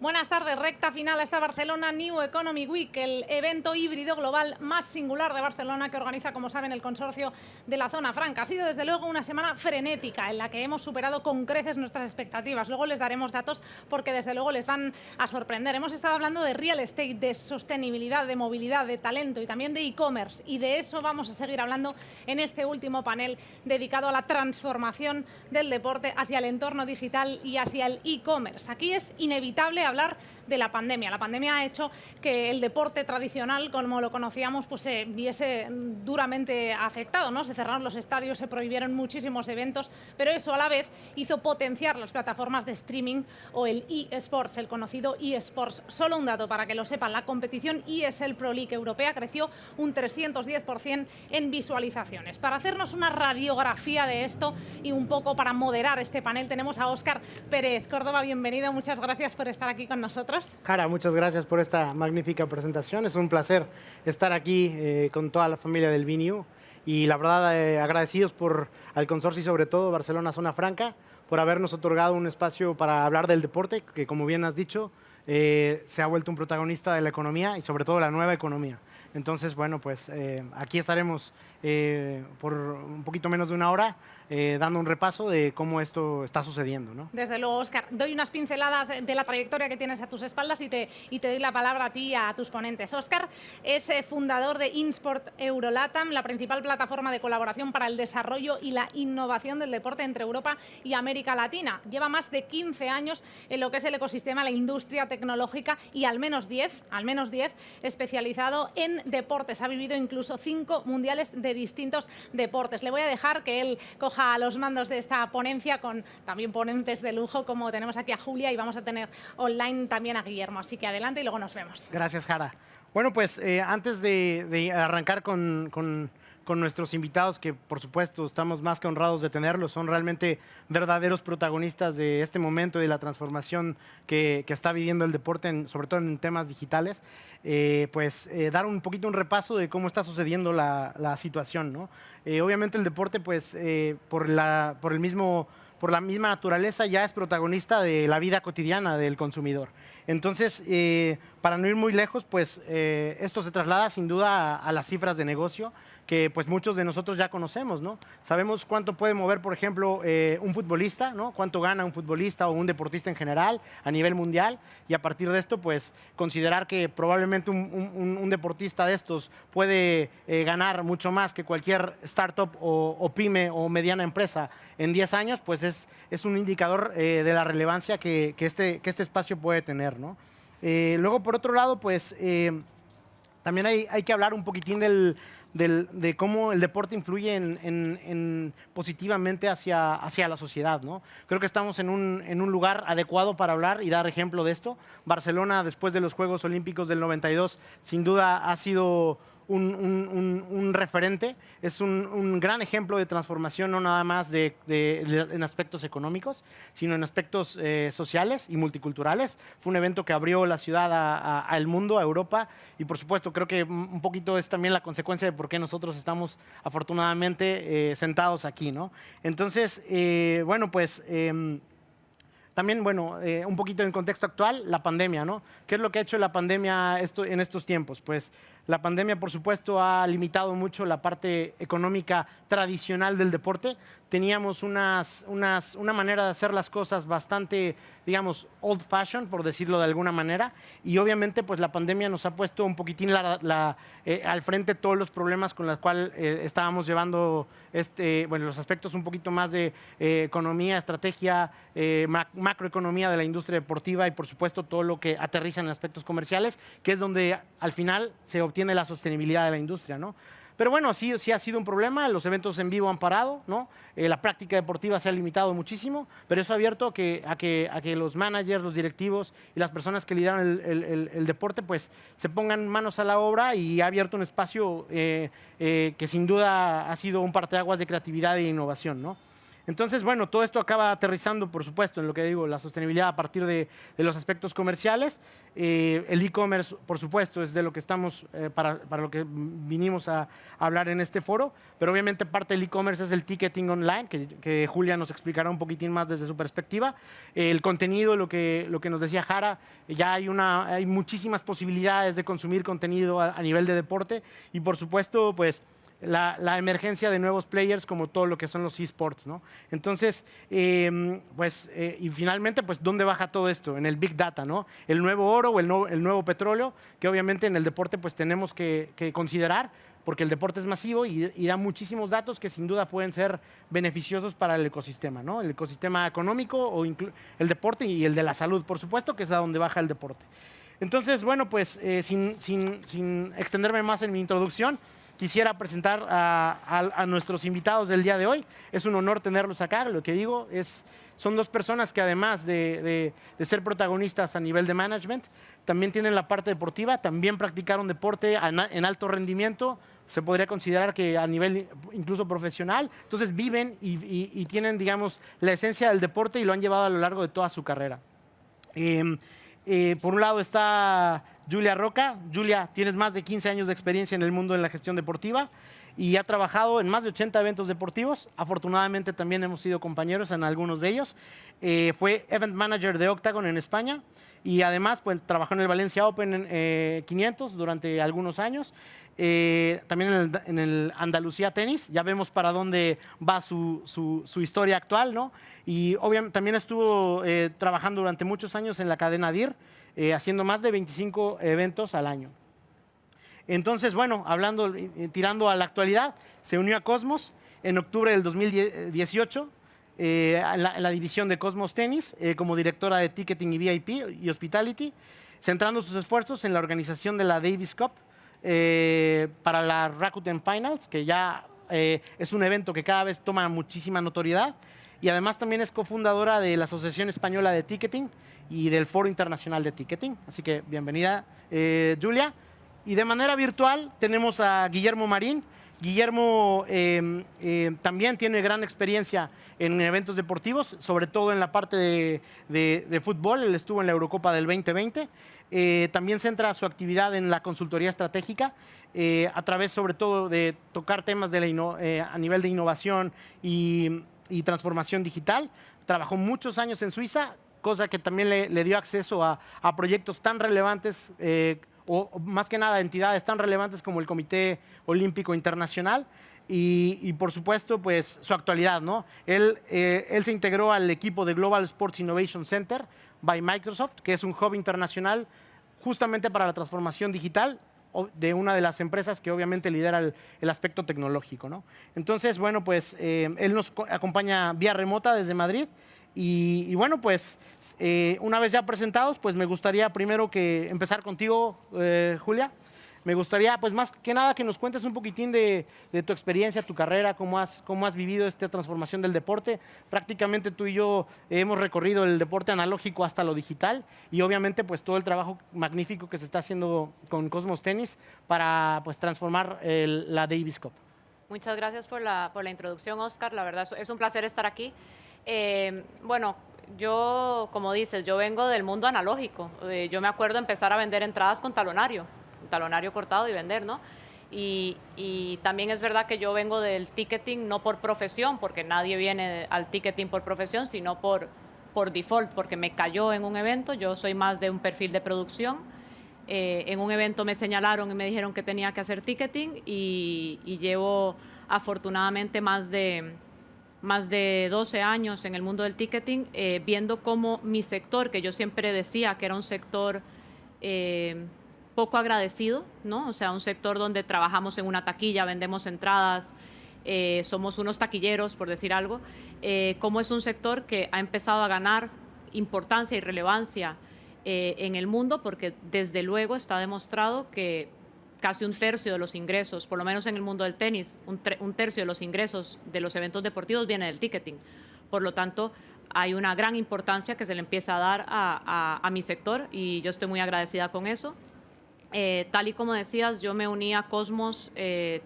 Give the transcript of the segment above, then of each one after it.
Buenas tardes, recta final a esta Barcelona New Economy Week, el evento híbrido global más singular de Barcelona que organiza, como saben, el consorcio de la Zona Franca. Ha sido desde luego una semana frenética en la que hemos superado con creces nuestras expectativas. Luego les daremos datos porque desde luego les van a sorprender. Hemos estado hablando de real estate, de sostenibilidad, de movilidad, de talento y también de e-commerce, y de eso vamos a seguir hablando en este último panel dedicado a la transformación del deporte hacia el entorno digital y hacia el e-commerce. Aquí es inevitable hablar de la pandemia. La pandemia ha hecho que el deporte tradicional, como lo conocíamos, pues se viese duramente afectado, ¿no? Se cerraron los estadios, se prohibieron muchísimos eventos, pero eso a la vez hizo potenciar las plataformas de streaming o el eSports, el conocido eSports. Solo un dato para que lo sepan: la competición ESL Pro League europea creció un 310% en visualizaciones. Para hacernos una radiografía de esto y un poco para moderar este panel, tenemos a Óscar Pérez Córdoba. Bienvenido, muchas gracias por estar aquí con nosotros. Jara, muchas gracias por esta magnífica presentación. Es un placer estar aquí con toda la familia del Viniu y la verdad agradecidos al consorcio y sobre todo Barcelona Zona Franca por habernos otorgado un espacio para hablar del deporte que, como bien has dicho, se ha vuelto un protagonista de la economía y sobre todo la nueva economía. Entonces, bueno, pues aquí estaremos por un poquito menos de una hora dando un repaso de cómo esto está sucediendo, ¿no? Desde luego, Óscar. Doy unas pinceladas de la trayectoria que tienes a tus espaldas y te doy la palabra a ti y a tus ponentes. Óscar es fundador de InSport Eurolatam, la principal plataforma de colaboración para el desarrollo y la innovación del deporte entre Europa y América Latina. Lleva más de 15 años en lo que es el ecosistema, la industria tecnológica y al menos 10 especializado en deportes. Ha vivido incluso 5 mundiales de distintos deportes. Le voy a dejar que él coja los mandos de esta ponencia con también ponentes de lujo, como tenemos aquí a Julia, y vamos a tener online también a Guillermo. Así que adelante y luego nos vemos. Gracias, Jara. Bueno, pues antes de arrancar con nuestros invitados, que por supuesto estamos más que honrados de tenerlos, son realmente verdaderos protagonistas de este momento y de la transformación que está viviendo el deporte, sobre todo en temas digitales, dar un poquito un repaso de cómo está sucediendo la situación, ¿no? Obviamente el deporte, pues, por la misma naturaleza ya es protagonista de la vida cotidiana del consumidor. Entonces, para no ir muy lejos, pues esto se traslada sin duda a las cifras de negocio que pues muchos de nosotros ya conocemos, ¿no? Sabemos cuánto puede mover, por ejemplo, un futbolista, ¿no? Cuánto gana un futbolista o un deportista en general a nivel mundial, y a partir de esto, pues considerar que probablemente un deportista de estos puede ganar mucho más que cualquier startup o pyme o mediana empresa en 10 años, pues es un indicador de la relevancia que este espacio puede tener, ¿no? Luego, por otro lado, pues también hay que hablar un poquitín de cómo el deporte influye positivamente hacia la sociedad, ¿no? Creo que estamos en un lugar adecuado para hablar y dar ejemplo de esto. Barcelona, después de los Juegos Olímpicos del 92, sin duda ha sido un referente, es un gran ejemplo de transformación, no nada más en aspectos económicos, sino en aspectos sociales y multiculturales. Fue un evento que abrió la ciudad al mundo, a Europa, y por supuesto creo que un poquito es también la consecuencia de por qué nosotros estamos afortunadamente sentados aquí, ¿no? Entonces, bueno, pues también, bueno, un poquito en contexto actual, la pandemia, ¿no? ¿Qué es lo que ha hecho la pandemia en estos tiempos? Pues la pandemia, por supuesto, ha limitado mucho la parte económica tradicional del deporte. Teníamos una manera de hacer las cosas bastante, digamos, old fashion, por decirlo de alguna manera, y obviamente pues la pandemia nos ha puesto un poquitín al frente todos los problemas con los cuales estábamos llevando los aspectos un poquito más de economía, estrategia, macroeconomía de la industria deportiva y por supuesto todo lo que aterriza en aspectos comerciales, que es donde al final se obtiene la sostenibilidad de la industria, ¿no? Pero bueno, sí ha sido un problema, los eventos en vivo han parado, ¿no? La práctica deportiva se ha limitado muchísimo, pero eso ha abierto a que los managers, los directivos y las personas que lideran el deporte pues se pongan manos a la obra, y ha abierto un espacio que sin duda ha sido un parteaguas de creatividad e innovación, ¿no? Entonces, bueno, todo esto acaba aterrizando, por supuesto, en lo que digo, la sostenibilidad a partir de los aspectos comerciales. El e-commerce, por supuesto, es de lo que estamos, para lo que vinimos a hablar en este foro, pero obviamente parte del e-commerce es el ticketing online, que Julia nos explicará un poquitín más desde su perspectiva. El contenido, lo que nos decía Jara, ya hay muchísimas posibilidades de consumir contenido a nivel de deporte y, por supuesto, pues, la emergencia de nuevos players como todo lo que son los eSports, ¿no? Entonces, y finalmente, pues, ¿dónde baja todo esto? En el Big Data, ¿no? El nuevo oro o el nuevo petróleo, que obviamente en el deporte pues tenemos que considerar, porque el deporte es masivo y da muchísimos datos que sin duda pueden ser beneficiosos para el ecosistema, ¿no? El ecosistema económico o el deporte y el de la salud, por supuesto, que es a donde baja el deporte. Entonces, bueno, pues, sin extenderme más en mi introducción, quisiera presentar a nuestros invitados del día de hoy. Es un honor tenerlos acá. Lo que digo son dos personas que además de ser protagonistas a nivel de management, también tienen la parte deportiva, también practicaron deporte en alto rendimiento, se podría considerar que a nivel incluso profesional. Entonces viven y tienen, digamos, la esencia del deporte y lo han llevado a lo largo de toda su carrera. Por un lado está Julia Roca. Julia, tienes más de 15 años de experiencia en el mundo de la gestión deportiva y ha trabajado en más de 80 eventos deportivos. Afortunadamente también hemos sido compañeros en algunos de ellos. Fue Event Manager de Octagon en España y además pues, trabajó en el Valencia Open 500 durante algunos años. También en el Andalucía Tenis. Ya vemos para dónde va su historia actual, ¿no? Y obviamente también estuvo trabajando durante muchos años en la cadena DIR, haciendo más de 25 eventos al año. Entonces, bueno, tirando a la actualidad, se unió a Cosmos en octubre del 2018 en la división de Cosmos Tenis como directora de Ticketing y VIP y Hospitality, centrando sus esfuerzos en la organización de la Davis Cup para la Rakuten Finals, que ya es un evento que cada vez toma muchísima notoriedad. Y además también es cofundadora de la Asociación Española de Ticketing y del Foro Internacional de Ticketing. Así que bienvenida, Julia. Y de manera virtual tenemos a Guillermo Marín. Guillermo también tiene gran experiencia en eventos deportivos, sobre todo en la parte de fútbol. Él estuvo en la Eurocopa del 2020. También centra su actividad en la consultoría estratégica, a través sobre todo de tocar temas a nivel de innovación y transformación digital. Trabajó muchos años en Suiza, cosa que también le dio acceso a proyectos tan relevantes, o más que nada entidades tan relevantes como el Comité Olímpico Internacional y por supuesto, pues su actualidad, ¿no? Él se integró al equipo de Global Sports Innovation Center by Microsoft, que es un hub internacional justamente para la transformación digital de una de las empresas que obviamente lidera el aspecto tecnológico, ¿no? Entonces, bueno, pues él nos acompaña vía remota desde Madrid y bueno, pues una vez ya presentados, pues me gustaría primero empezar contigo, Julia. Me gustaría, pues más que nada, que nos cuentes un poquitín de tu experiencia, tu carrera, cómo has vivido esta transformación del deporte. Prácticamente tú y yo hemos recorrido el deporte analógico hasta lo digital y obviamente pues todo el trabajo magnífico que se está haciendo con Cosmos Tenis para pues transformar la Davis Cup. Muchas gracias por la introducción, Oscar. La verdad es un placer estar aquí. Bueno, yo, como dices, yo vengo del mundo analógico. Yo me acuerdo empezar a vender entradas con talonario cortado y vender, ¿no? Y también es verdad que yo vengo del ticketing no por profesión, porque nadie viene al ticketing por profesión, sino por default, porque me cayó en un evento. Yo soy más de un perfil de producción. En un evento me señalaron y me dijeron que tenía que hacer ticketing y llevo afortunadamente más de 12 años en el mundo del ticketing, viendo cómo mi sector, que yo siempre decía que era un sector poco agradecido, ¿no? O sea, un sector donde trabajamos en una taquilla, vendemos entradas, somos unos taquilleros, por decir algo, cómo es un sector que ha empezado a ganar importancia y relevancia en el mundo, porque desde luego está demostrado que casi un tercio de los ingresos, por lo menos en el mundo del tenis, un tercio de los ingresos de los eventos deportivos viene del ticketing. Por lo tanto, hay una gran importancia que se le empieza a dar a mi sector y yo estoy muy agradecida con eso. Tal y como decías, yo me uní a Cosmos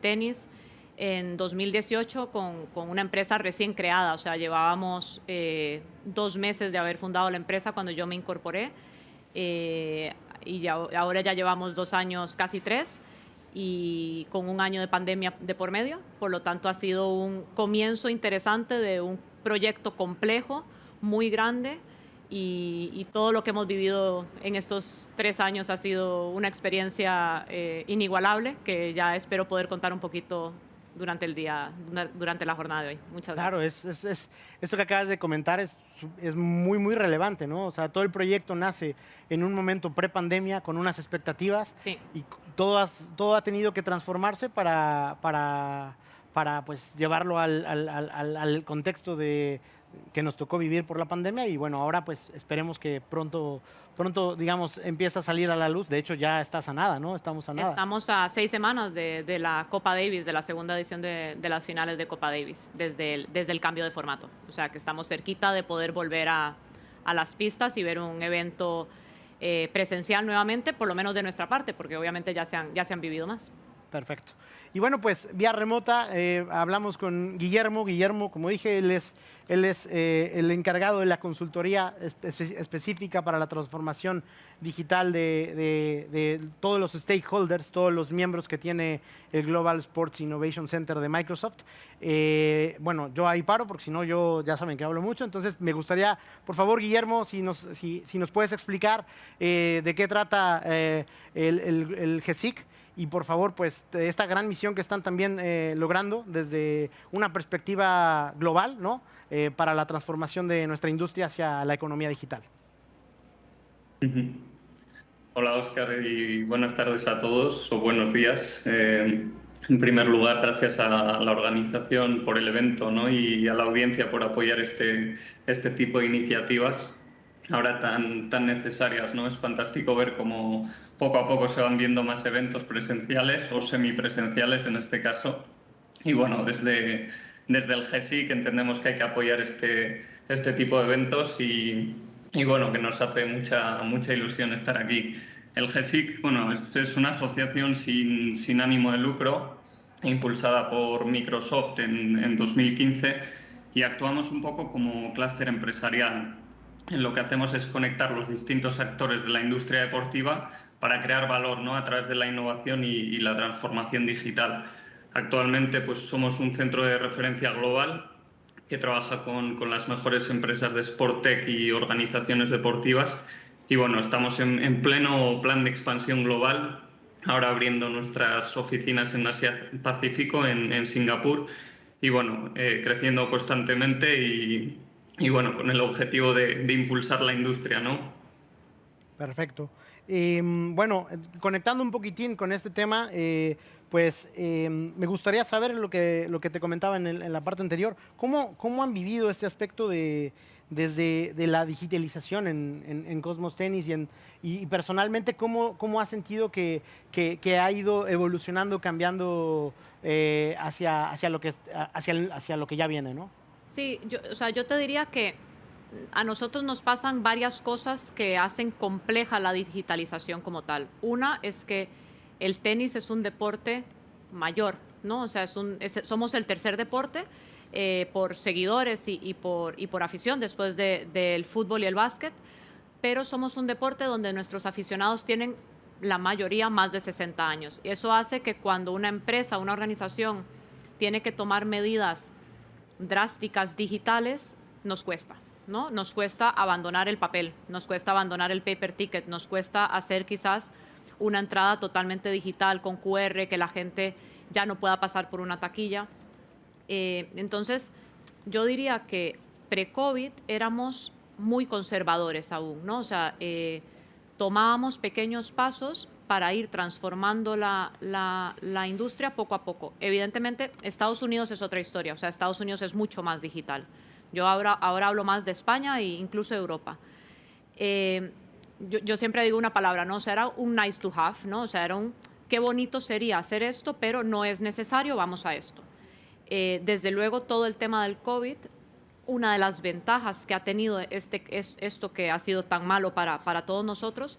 Tenis en 2018 con una empresa recién creada, o sea, llevábamos 2 meses de haber fundado la empresa cuando yo me incorporé, y ahora ya llevamos 2 años, casi 3, y con 1 año de pandemia de por medio. Por lo tanto, ha sido un comienzo interesante de un proyecto complejo, muy grande, y todo lo que hemos vivido en estos 3 años ha sido una experiencia inigualable, que ya espero poder contar un poquito durante el día, durante la jornada de hoy. Muchas Claro, gracias. esto que acabas de comentar es muy, muy relevante, ¿no? O sea, todo el proyecto nace en un momento pre-pandemia con unas expectativas Sí. y todo ha tenido que transformarse para pues, llevarlo al contexto que nos tocó vivir por la pandemia y bueno, ahora pues esperemos que pronto, digamos, empiece a salir a la luz. De hecho, ya está sanada, ¿no? Estamos sanada. Estamos a 6 semanas de la Copa Davis, de la segunda edición de las finales de Copa Davis, desde el cambio de formato. O sea, que estamos cerquita de poder volver a las pistas y ver un evento presencial nuevamente, por lo menos de nuestra parte, porque obviamente ya se han vivido más. Perfecto. Y bueno, pues vía remota hablamos con Guillermo. Guillermo, como dije, él es el encargado de la consultoría específica para la transformación digital de todos los stakeholders, todos los miembros que tiene el Global Sports Innovation Center de Microsoft. Bueno, yo ahí paro porque si no, yo ya saben que hablo mucho. Entonces, me gustaría, por favor, Guillermo, si nos puedes explicar de qué trata el GESIC. Y por favor, pues esta gran misión que están también logrando desde una perspectiva global, ¿no? Para la transformación de nuestra industria hacia la economía digital. Hola, Óscar, y buenas tardes a todos, o buenos días. En primer lugar, gracias a la organización por el evento, ¿no? Y a la audiencia por apoyar este tipo de iniciativas ahora tan necesarias, ¿no? Es fantástico ver cómo poco a poco se van viendo más eventos presenciales o semipresenciales en este caso. Y bueno, desde el GESIC entendemos que hay que apoyar este tipo de eventos y bueno, que nos hace mucha ilusión estar aquí. El GESIC, bueno, es una asociación sin ánimo de lucro, impulsada por Microsoft en 2015 y actuamos un poco como clúster empresarial. Lo que hacemos es conectar los distintos actores de la industria deportiva para crear valor, ¿no? A través de la innovación y la transformación digital. Actualmente pues, somos un centro de referencia global que trabaja con las mejores empresas de Sporttech y organizaciones deportivas. Y bueno, estamos en pleno plan de expansión global, ahora abriendo nuestras oficinas en Asia Pacífico, en Singapur, y bueno, creciendo constantemente y bueno, con el objetivo de impulsar la industria, ¿no? Perfecto. Bueno, conectando un poquitín con este tema, pues me gustaría saber lo que te comentaba en la parte anterior. ¿Cómo han vivido este aspecto desde la digitalización en Cosmos Tennis y personalmente cómo ha sentido que ha ido evolucionando, cambiando hacia lo que ya viene, ¿no? Sí, yo te diría que a nosotros nos pasan varias cosas que hacen compleja la digitalización como tal. Una es que el tenis es un deporte mayor, ¿no? O sea, somos el tercer deporte por seguidores y por afición después del fútbol y el básquet, pero somos un deporte donde nuestros aficionados tienen la mayoría más de 60 años. Y eso hace que cuando una empresa, una organización tiene que tomar medidas drásticas digitales, nos cuesta, ¿no? Nos cuesta abandonar el papel, nos cuesta abandonar el paper ticket, nos cuesta hacer quizás una entrada totalmente digital con QR, que la gente ya no pueda pasar por una taquilla. Entonces, yo diría que pre-COVID éramos muy conservadores aún, ¿no? O sea, tomábamos pequeños pasos para ir transformando la industria poco a poco. Evidentemente, Estados Unidos es otra historia, o sea, Estados Unidos es mucho más digital. Yo ahora hablo más de España e incluso de Europa. Yo siempre digo una palabra, ¿no? O sea, era un nice to have, ¿no? O sea, era qué bonito sería hacer esto, pero no es necesario, vamos a esto. Desde luego, todo el tema del COVID, una de las ventajas que ha tenido esto que ha sido tan malo para todos nosotros,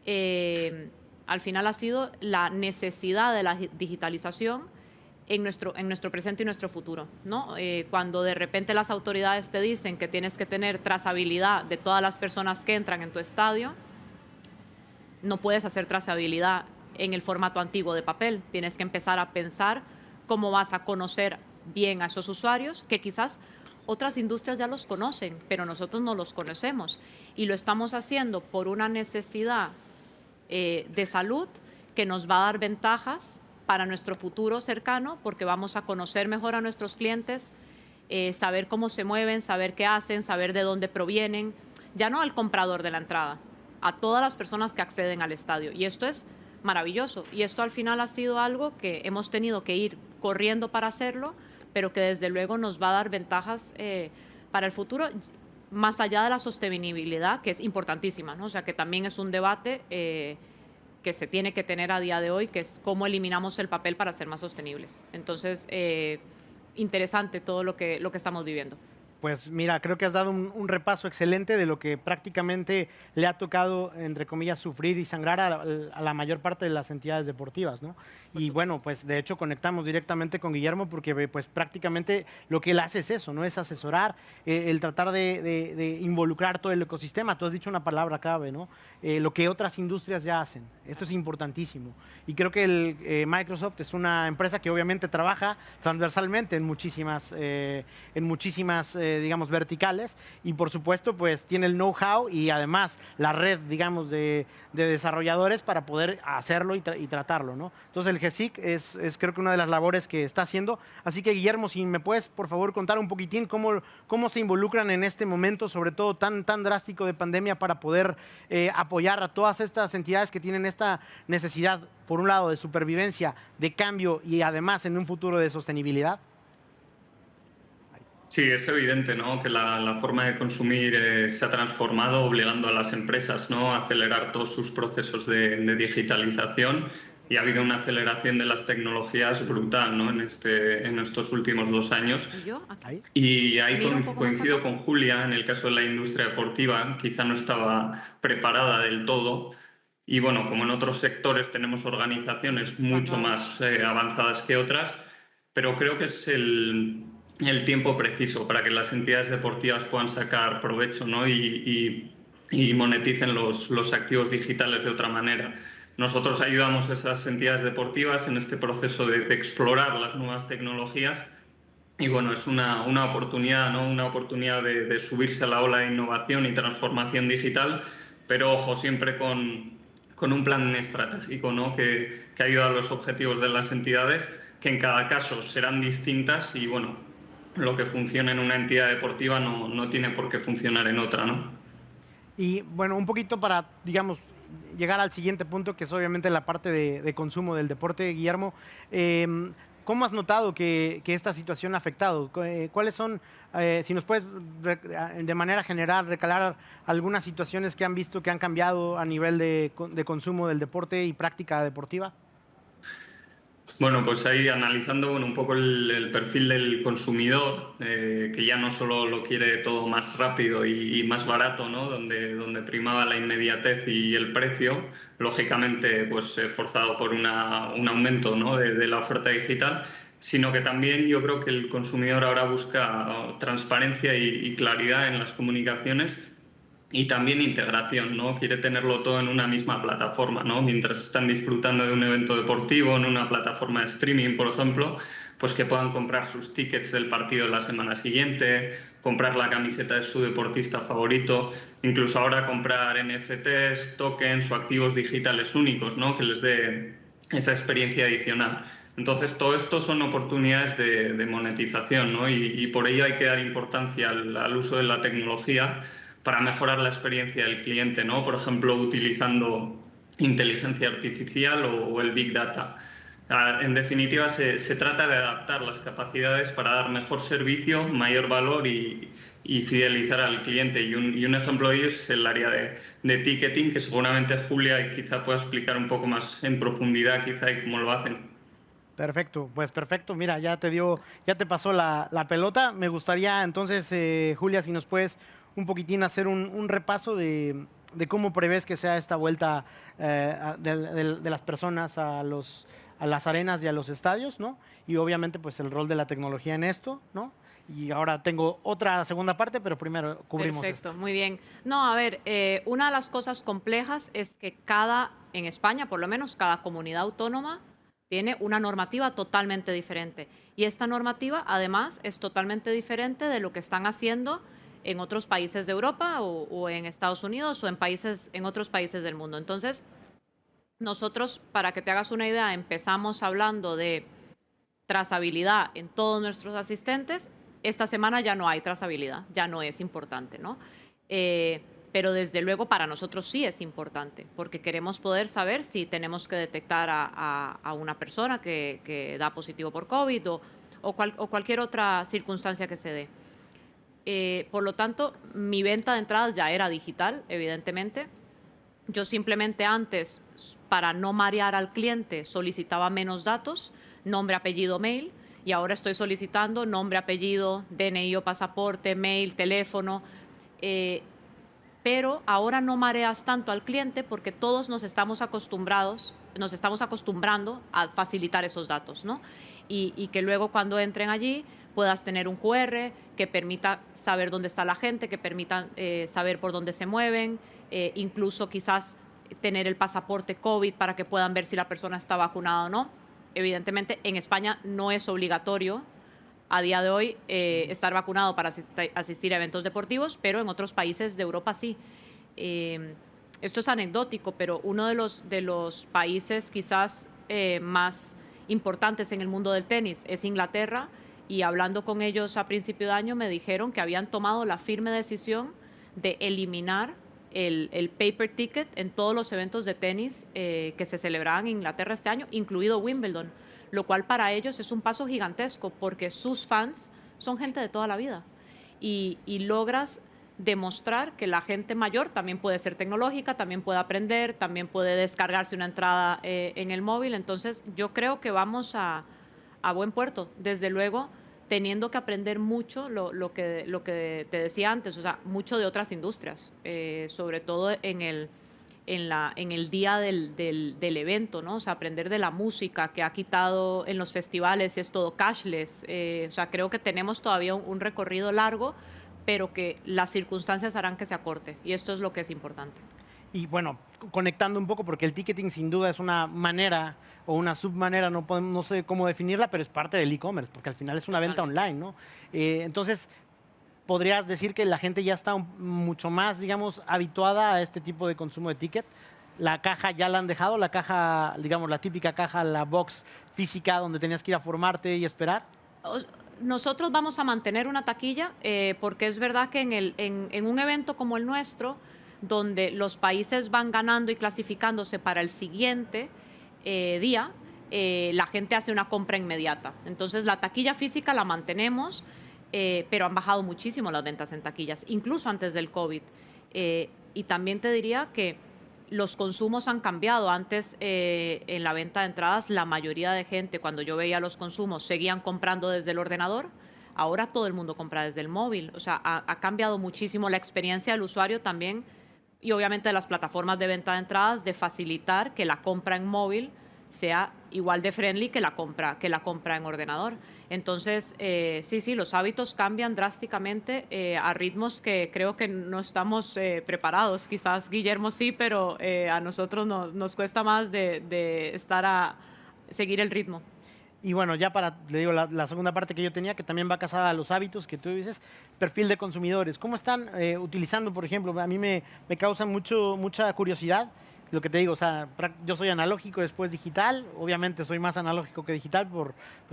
al final ha sido la necesidad de la digitalización en nuestro presente y nuestro futuro, ¿no? Cuando de repente las autoridades te dicen que tienes que tener trazabilidad de todas las personas que entran en tu estadio, no puedes hacer trazabilidad en el formato antiguo de papel. Tienes que empezar a pensar cómo vas a conocer bien a esos usuarios, que quizás otras industrias ya los conocen, pero nosotros no los conocemos. Y lo estamos haciendo por una necesidad de salud que nos va a dar ventajas para nuestro futuro cercano, porque vamos a conocer mejor a nuestros clientes, saber cómo se mueven, saber qué hacen, saber de dónde provienen, ya no al comprador de la entrada, a todas las personas que acceden al estadio. Y esto es maravilloso. Y esto al final ha sido algo que hemos tenido que ir corriendo para hacerlo, pero que desde luego nos va a dar ventajas para el futuro, más allá de la sostenibilidad, que es importantísima, ¿no? O sea, que también es un debate que se tiene que tener a día de hoy, que es cómo eliminamos el papel para ser más sostenibles. Entonces, interesante todo lo que estamos viviendo. Pues mira, creo que has dado un repaso excelente de lo que prácticamente le ha tocado, entre comillas, sufrir y sangrar a la mayor parte de las entidades deportivas, ¿no? Y bueno, pues de hecho conectamos directamente con Guillermo porque pues prácticamente lo que él hace es eso, ¿no? Es asesorar, el tratar de involucrar todo el ecosistema. Tú has dicho una palabra clave, ¿no? Lo que otras industrias ya hacen. Esto es importantísimo. Y creo que Microsoft es una empresa que obviamente trabaja transversalmente en muchísimas digamos, verticales, y por supuesto, pues tiene el know-how y además la red, digamos, de desarrolladores para poder hacerlo y tratarlo, ¿no? Entonces el GESIC es creo que una de las labores que está haciendo. Así que, Guillermo, si me puedes, por favor, contar un poquitín cómo se involucran en este momento, sobre todo tan drástico de pandemia, para poder apoyar a todas estas entidades que tienen esta necesidad, por un lado, de supervivencia, de cambio y además en un futuro de sostenibilidad. Sí, es evidente, ¿no?, que la forma de consumir se ha transformado, obligando a las empresas, ¿no?, a acelerar todos sus procesos de digitalización, y ha habido una aceleración de las tecnologías brutal, ¿no?, en estos últimos 2 años. Y ahí coincido con Julia. En el caso de la industria deportiva, quizá no estaba preparada del todo. Y bueno, como en otros sectores tenemos organizaciones mucho más avanzadas que otras, pero creo que es el tiempo preciso para que las entidades deportivas puedan sacar provecho, ¿no?, y moneticen los activos digitales de otra manera. Nosotros ayudamos a esas entidades deportivas en este proceso de explorar las nuevas tecnologías, y bueno, es una oportunidad, ¿no?, una oportunidad de subirse a la ola de innovación y transformación digital, pero ojo, siempre con un plan estratégico, ¿no?, que ayuda a los objetivos de las entidades, que en cada caso serán distintas, y bueno, lo que funciona en una entidad deportiva no tiene por qué funcionar en otra, ¿no? Y bueno, un poquito para, digamos, llegar al siguiente punto, que es obviamente la parte de consumo del deporte, Guillermo. ¿Cómo has notado que esta situación ha afectado? ¿Cuáles son, si nos puedes de manera general recalar algunas situaciones que han visto que han cambiado a nivel de consumo del deporte y práctica deportiva? Bueno, pues ahí analizando un poco el perfil del consumidor, que ya no solo lo quiere todo más rápido y más barato, ¿no?, donde primaba la inmediatez y el precio, lógicamente pues forzado por un aumento, ¿no?, de la oferta digital, sino que también yo creo que el consumidor ahora busca transparencia y claridad en las comunicaciones. Y también integración, ¿no? Quiere tenerlo todo en una misma plataforma, ¿no? Mientras están disfrutando de un evento deportivo en una plataforma de streaming, por ejemplo, pues que puedan comprar sus tickets del partido de la semana siguiente, comprar la camiseta de su deportista favorito, incluso ahora comprar NFTs, tokens o activos digitales únicos, ¿no?, que les dé esa experiencia adicional. Entonces, todo esto son oportunidades de monetización, ¿no? Y por ello hay que dar importancia al uso de la tecnología para mejorar la experiencia del cliente, ¿no? Por ejemplo, utilizando inteligencia artificial o el Big Data. En definitiva, se trata de adaptar las capacidades para dar mejor servicio, mayor valor y fidelizar al cliente. Y un ejemplo de ello es el área de ticketing, que seguramente Julia quizá pueda explicar un poco más en profundidad quizá y cómo lo hacen. Perfecto, pues perfecto. Mira, ya te pasó la pelota. Me gustaría entonces, Julia, si nos puedes un poquitín hacer un repaso de cómo prevés que sea esta vuelta de las personas a a las arenas y a los estadios, ¿no? Y obviamente pues el rol de la tecnología en esto, ¿no? Y ahora tengo otra segunda parte, pero primero cubrimos Perfecto, esto. muy bien. No, a ver, una de las cosas complejas es que en España por lo menos, cada comunidad autónoma tiene una normativa totalmente diferente. Y esta normativa, además, es totalmente diferente de lo que están haciendo en otros países de Europa o en Estados Unidos o en otros países del mundo. Entonces, nosotros, para que te hagas una idea, empezamos hablando de trazabilidad en todos nuestros asistentes. Esta semana ya no hay trazabilidad, ya no es importante, ¿no? Pero desde luego para nosotros sí es importante, porque queremos poder saber si tenemos que detectar a una persona que da positivo por COVID o cualquier otra circunstancia que se dé. Por lo tanto, mi venta de entradas ya era digital, evidentemente. Yo simplemente antes, para no marear al cliente, solicitaba menos datos, nombre, apellido, mail, y ahora estoy solicitando nombre, apellido, DNI o pasaporte, mail, teléfono. Pero ahora no mareas tanto al cliente porque todos nos estamos acostumbrando a facilitar esos datos, ¿no? Y que luego cuando entren allí puedas tener un QR que permita saber dónde está la gente, que permita saber por dónde se mueven, incluso quizás tener el pasaporte COVID para que puedan ver si la persona está vacunada o no. Evidentemente, en España no es obligatorio a día de hoy estar vacunado para asistir a eventos deportivos, pero en otros países de Europa sí. Esto es anecdótico, pero uno de los países quizás más importantes en el mundo del tenis es Inglaterra, y hablando con ellos a principio de año me dijeron que habían tomado la firme decisión de eliminar el paper ticket en todos los eventos de tenis que se celebraban en Inglaterra este año, incluido Wimbledon, lo cual para ellos es un paso gigantesco porque sus fans son gente de toda la vida y logras demostrar que la gente mayor también puede ser tecnológica, también puede aprender, también puede descargarse una entrada en el móvil. Entonces yo creo que vamos a buen puerto, desde luego, teniendo que aprender mucho lo que te decía antes, o sea, mucho de otras industrias, sobre todo en el día del evento, ¿no? O sea, aprender de la música que ha quitado en los festivales, es todo cashless. O sea, creo que tenemos todavía un recorrido largo, pero que las circunstancias harán que se acorte, y esto es lo que es importante. Y bueno, conectando un poco, porque el ticketing sin duda es una manera o una submanera, no sé cómo definirla, pero es parte del e-commerce, porque al final es una venta online, ¿no? Entonces, podrías decir que la gente ya está mucho más, digamos, habituada a este tipo de consumo de ticket. La caja ya la han dejado, la caja, digamos, la típica caja, la box física donde tenías que ir a formarte y esperar. Nosotros vamos a mantener una taquilla porque es verdad que en un evento como el nuestro, donde los países van ganando y clasificándose para el siguiente día, la gente hace una compra inmediata. Entonces, la taquilla física la mantenemos, pero han bajado muchísimo las ventas en taquillas, incluso antes del COVID. Y también te diría que los consumos han cambiado. Antes, en la venta de entradas, la mayoría de gente, cuando yo veía los consumos, seguían comprando desde el ordenador. Ahora todo el mundo compra desde el móvil. O sea, ha cambiado muchísimo la experiencia del usuario también, y obviamente las plataformas de venta de entradas, de facilitar que la compra en móvil sea igual de friendly que la compra en ordenador. Entonces, sí, los hábitos cambian drásticamente a ritmos que creo que no estamos preparados. Quizás Guillermo sí, pero a nosotros nos cuesta más de seguir el ritmo. Y bueno, ya le digo, la segunda parte que yo tenía, que también va casada a los hábitos que tú dices, perfil de consumidores. ¿Cómo están utilizando, por ejemplo? A mí me causa mucha curiosidad lo que te digo, o sea, yo soy analógico, después digital. Obviamente soy más analógico que digital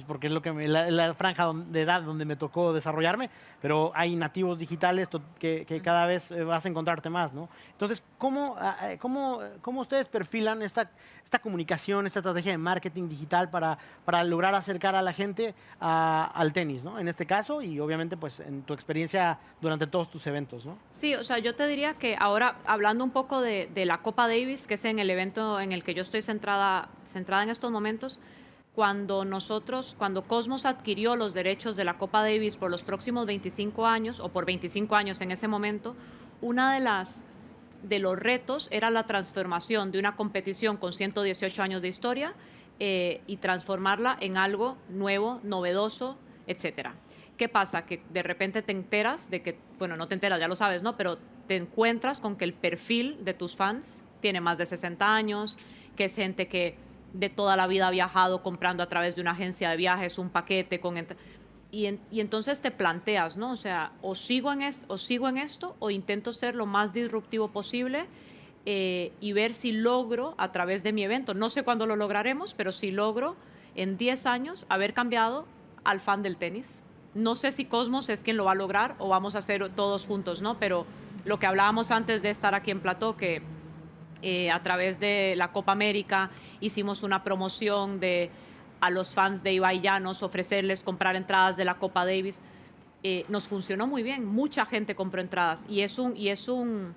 porque es lo que la franja de edad donde me tocó desarrollarme, pero hay nativos digitales que cada vez vas a encontrarte más, ¿no? Entonces, ¿cómo ustedes perfilan esta comunicación, esta estrategia de marketing digital para lograr acercar a la gente al tenis, ¿no? En este caso, y obviamente pues en tu experiencia durante todos tus eventos, ¿no? Sí, o sea, yo te diría que ahora, hablando un poco de la Copa Davis, que es en el evento en el que yo estoy centrada en estos momentos, cuando Cosmos adquirió los derechos de la Copa Davis por los próximos 25 años, o por 25 años en ese momento, una de los retos era la transformación de una competición con 118 años de historia y transformarla en algo nuevo, novedoso, etcétera. ¿Qué pasa? Que de repente te enteras de que, bueno, no te enteras, ya lo sabes, ¿no? Pero te encuentras con que el perfil de tus fans tiene más de 60 años, que es gente que de toda la vida ha viajado comprando a través de una agencia de viajes un paquete con... Y entonces te planteas, ¿no? O sea, o sigo en esto o intento ser lo más disruptivo posible y ver si logro a través de mi evento, no sé cuándo lo lograremos, pero si logro en 10 años haber cambiado al fan del tenis. No sé si Cosmos es quien lo va a lograr o vamos a hacer todos juntos, ¿no? Pero lo que hablábamos antes de estar aquí en Plató, que a través de la Copa América hicimos una promoción de a los fans de Ibai Llanos, ofrecerles comprar entradas de la Copa Davis. Nos funcionó muy bien, mucha gente compró entradas y es un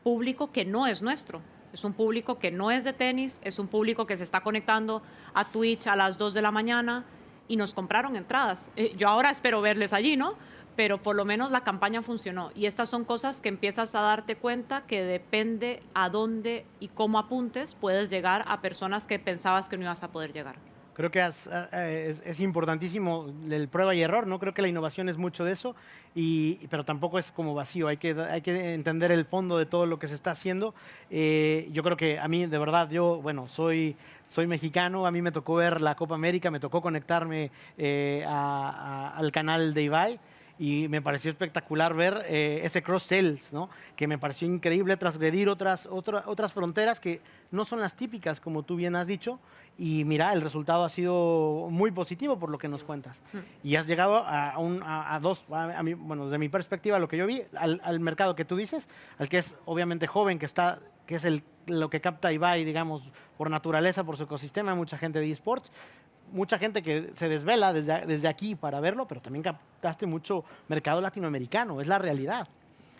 público que no es nuestro. Es un público que no es de tenis, es un público que se está conectando a Twitch a las 2 de la mañana y nos compraron entradas. Yo ahora espero verles allí, ¿no? Pero por lo menos la campaña funcionó. Y estas son cosas que empiezas a darte cuenta que depende a dónde y cómo apuntes, puedes llegar a personas que pensabas que no ibas a poder llegar. Creo que es importantísimo el prueba y error, ¿no? Creo que la innovación es mucho de eso, pero tampoco es como vacío. Hay que entender el fondo de todo lo que se está haciendo. Yo creo que a mí, de verdad, bueno, soy mexicano, a mí me tocó ver la Copa América, me tocó conectarme al canal de Ibai. Y me pareció espectacular ver ese cross-sales, ¿no? Que me pareció increíble transgredir otras fronteras que no son las típicas, como tú bien has dicho. Y mira, el resultado ha sido muy positivo por lo que nos cuentas. Y has llegado bueno, desde mi perspectiva, lo que yo vi, al mercado que tú dices, al que es obviamente joven, que es lo que capta Ibai, digamos, por naturaleza, por su ecosistema, mucha gente de eSports. Mucha gente que se desvela desde aquí para verlo, pero también captaste mucho mercado latinoamericano, es la realidad.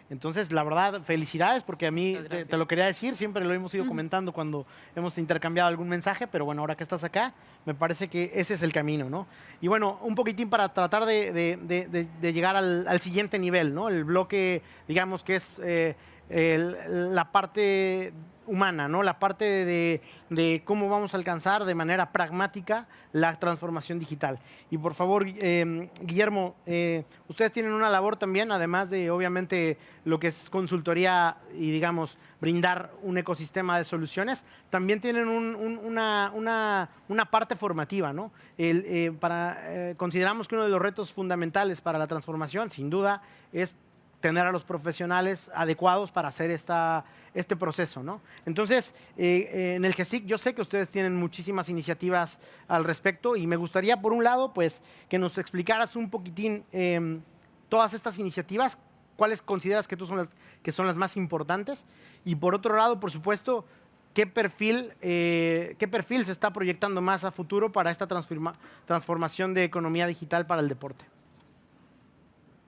Entonces, la verdad, felicidades, porque a mí te lo quería decir, siempre lo hemos ido comentando cuando hemos intercambiado algún mensaje, pero bueno, ahora que estás acá, me parece que ese es el camino, ¿no? Y bueno, un poquitín para tratar de llegar al siguiente nivel, ¿no? El bloque, digamos, que es la parte humana, ¿no? La parte de cómo vamos a alcanzar de manera pragmática la transformación digital. Y por favor, Guillermo, ustedes tienen una labor también, además de obviamente lo que es consultoría y digamos brindar un ecosistema de soluciones, también tienen una parte formativa, ¿no? Consideramos que uno de los retos fundamentales para la transformación, sin duda, es tener a los profesionales adecuados para hacer este proceso, ¿no? Entonces, en el GESIC yo sé que ustedes tienen muchísimas iniciativas al respecto y me gustaría, por un lado, pues, que nos explicaras un poquitín todas estas iniciativas, cuáles consideras que son las más importantes y, por otro lado, por supuesto, ¿qué perfil se está proyectando más a futuro para esta transformación de economía digital para el deporte?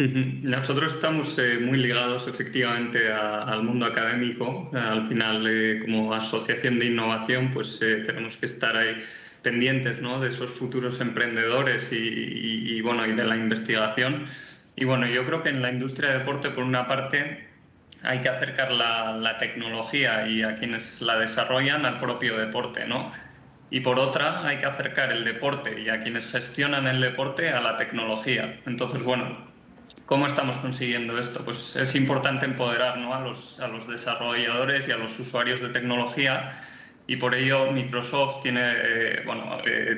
Nosotros estamos muy ligados efectivamente al mundo académico. Al final, como asociación de innovación, pues tenemos que estar ahí pendientes, ¿no?, de esos futuros emprendedores y de la investigación. Y bueno, yo creo que en la industria de deporte, por una parte, hay que acercar la tecnología y a quienes la desarrollan al propio deporte, ¿no? Y por otra, hay que acercar el deporte y a quienes gestionan el deporte a la tecnología. Entonces, bueno, ¿cómo estamos consiguiendo esto? Pues es importante empoderar, ¿no?, a los desarrolladores y a los usuarios de tecnología, y por ello Microsoft tiene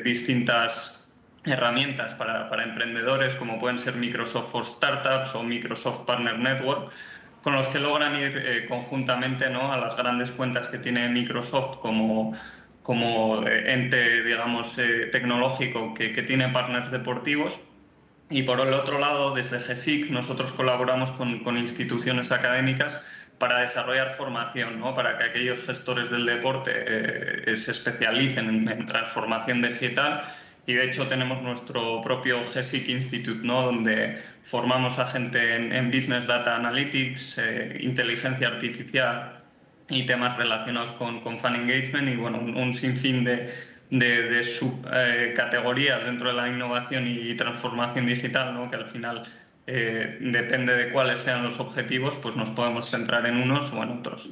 distintas herramientas para emprendedores, como pueden ser Microsoft for Startups o Microsoft Partner Network, con los que logran ir conjuntamente, ¿no?, a las grandes cuentas que tiene Microsoft como ente, digamos, tecnológico que tiene partners deportivos. Y por el otro lado, desde GESIC, nosotros colaboramos con instituciones académicas para desarrollar formación, ¿no?, para que aquellos gestores del deporte se especialicen en transformación digital. Y de hecho tenemos nuestro propio GESIC Institute, ¿no?, donde formamos a gente en Business Data Analytics, inteligencia artificial y temas relacionados con fan engagement y bueno, un sinfín de subcategorías dentro de la innovación y transformación digital, ¿no?, que al final depende de cuáles sean los objetivos, pues nos podemos centrar en unos o en otros.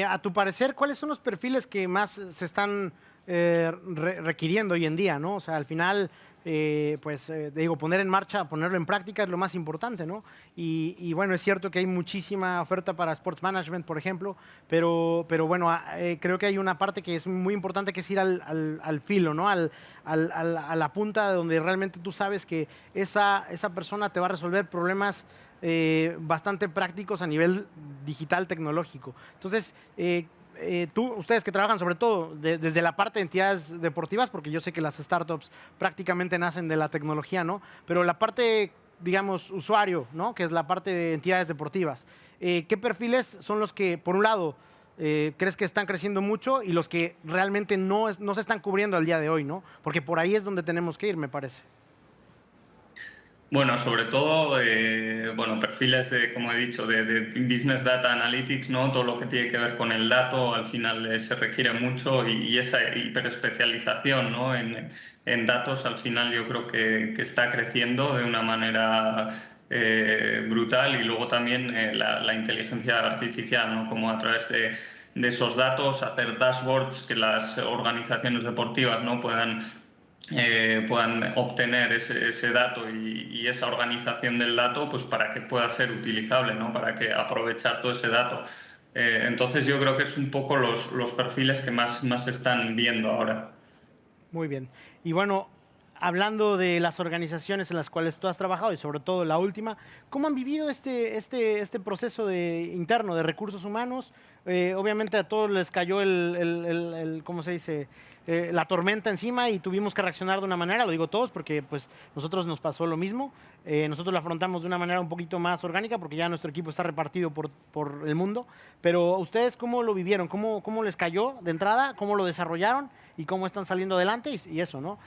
A tu parecer, ¿cuáles son los perfiles que más se están requiriendo hoy en día, ¿no? O sea, al final, digo, poner en marcha, ponerlo en práctica es lo más importante, ¿no? Y bueno, es cierto que hay muchísima oferta para Sports Management, por ejemplo, pero bueno, creo que hay una parte que es muy importante, que es ir al filo, ¿no? A la punta donde realmente tú sabes que esa persona te va a resolver problemas bastante prácticos a nivel digital, tecnológico. Entonces, ustedes que trabajan sobre todo desde la parte de entidades deportivas, porque yo sé que las startups prácticamente nacen de la tecnología, ¿no? Pero la parte, digamos, usuario, ¿no? Que es la parte de entidades deportivas. ¿Qué perfiles son los que, por un lado, crees que están creciendo mucho y los que realmente no se están cubriendo al día de hoy, ¿no? Porque por ahí es donde tenemos que ir, me parece. Bueno, sobre todo, bueno, perfiles de, como he dicho, de Business Data Analytics, ¿no? Todo lo que tiene que ver con el dato, al final se requiere mucho y esa hiperespecialización, ¿no? En datos, al final yo creo que está creciendo de una manera brutal y luego también la inteligencia artificial, ¿no? Como a través de esos datos hacer dashboards que las organizaciones deportivas, ¿no? puedan obtener ese dato y esa organización del dato, pues para que pueda ser utilizable, ¿no? Para que aprovechar todo ese dato. Entonces yo creo que es un poco los perfiles que más se están viendo ahora. Muy bien. Y bueno, hablando de las organizaciones en las cuales tú has trabajado y sobre todo la última, ¿cómo han vivido este proceso interno de recursos humanos? Obviamente a todos les cayó ¿cómo se dice? La tormenta encima y tuvimos que reaccionar de una manera, lo digo todos porque pues nosotros nos pasó lo mismo. Nosotros lo afrontamos de una manera un poquito más orgánica porque ya nuestro equipo está repartido por el mundo. Pero ustedes, ¿cómo lo vivieron? ¿Cómo les cayó de entrada? ¿Cómo lo desarrollaron? ¿Y cómo están saliendo adelante? Y eso, ¿no?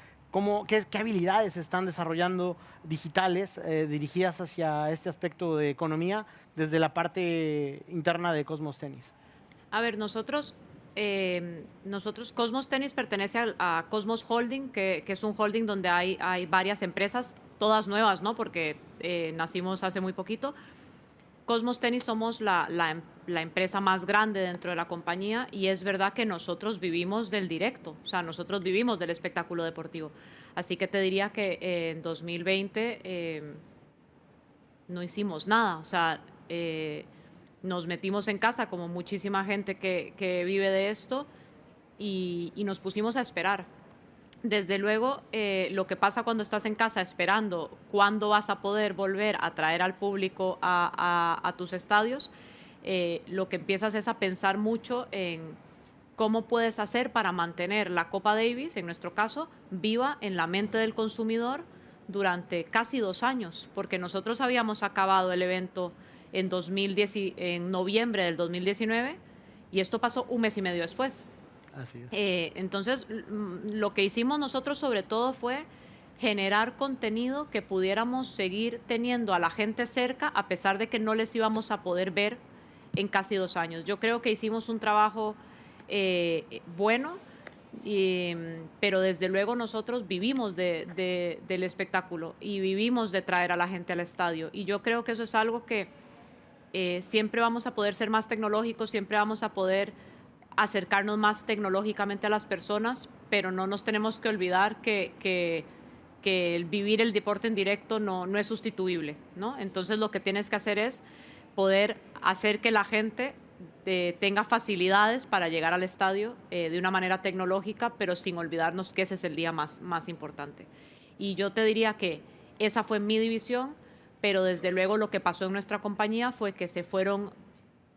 ¿Qué habilidades se están desarrollando digitales dirigidas hacia este aspecto de economía desde la parte interna de Cosmos Tennis? A ver, nosotros Cosmos Tennis pertenece a Cosmos Holding, que es un holding donde hay varias empresas, todas nuevas, ¿no? Porque nacimos hace muy poquito. Cosmos Tennis somos la empresa más grande dentro de la compañía y es verdad que nosotros vivimos del directo, o sea, nosotros vivimos del espectáculo deportivo. Así que te diría que en 2020 no hicimos nada, o sea, nos metimos en casa como muchísima gente que vive de esto y nos pusimos a esperar. Desde luego, lo que pasa cuando estás en casa esperando cuándo vas a poder volver a traer al público a tus estadios, lo que empiezas es a pensar mucho en cómo puedes hacer para mantener la Copa Davis, en nuestro caso, viva en la mente del consumidor durante casi 2 años, porque nosotros habíamos acabado el evento en noviembre del 2019 y esto pasó 1 mes y medio después. Así es. Entonces, lo que hicimos nosotros sobre todo fue generar contenido que pudiéramos seguir teniendo a la gente cerca a pesar de que no les íbamos a poder ver en casi 2 años. Yo creo que hicimos un trabajo bueno, pero desde luego nosotros vivimos del espectáculo y vivimos de traer a la gente al estadio. Y yo creo que eso es algo que siempre vamos a poder ser más tecnológicos, siempre vamos a poder acercarnos más tecnológicamente a las personas, pero no nos tenemos que olvidar que el vivir el deporte en directo no es sustituible, ¿no? Entonces lo que tienes que hacer es poder hacer que la gente tenga facilidades para llegar al estadio de una manera tecnológica, pero sin olvidarnos que ese es el día más importante. Y yo te diría que esa fue mi división, pero desde luego lo que pasó en nuestra compañía fue que fueron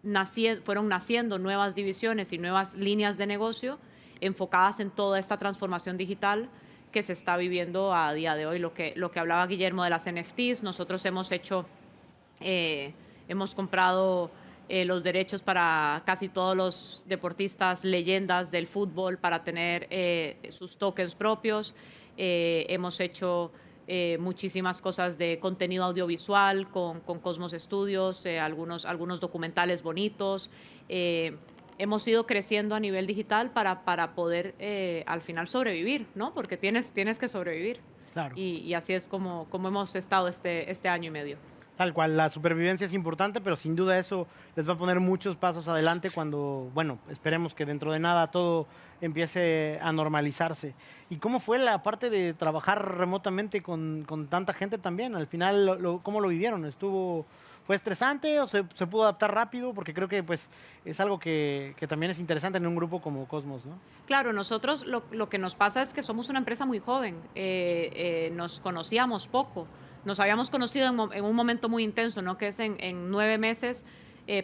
naciendo nuevas divisiones y nuevas líneas de negocio enfocadas en toda esta transformación digital que se está viviendo a día de hoy. Lo que hablaba Guillermo de las NFTs, nosotros hemos comprado los derechos para casi todos los deportistas leyendas del fútbol para tener sus tokens propios. Hemos hecho muchísimas cosas de contenido audiovisual con Cosmos Studios, algunos documentales bonitos. Hemos ido creciendo a nivel digital para poder al final sobrevivir, ¿no? Porque tienes que sobrevivir. Claro. Y así es como hemos estado este año y medio. Tal cual, la supervivencia es importante, pero sin duda eso les va a poner muchos pasos adelante cuando, bueno, esperemos que dentro de nada todo empiece a normalizarse. ¿Y cómo fue la parte de trabajar remotamente con tanta gente también? Al final, ¿cómo lo vivieron? ¿Fue estresante o se pudo adaptar rápido? Porque creo que pues, es algo que también es interesante en un grupo como Cosmos, ¿no? Claro, nosotros lo que nos pasa es que somos una empresa muy joven, nos conocíamos poco. Nos habíamos conocido en un momento muy intenso, ¿no? Que es en 9 meses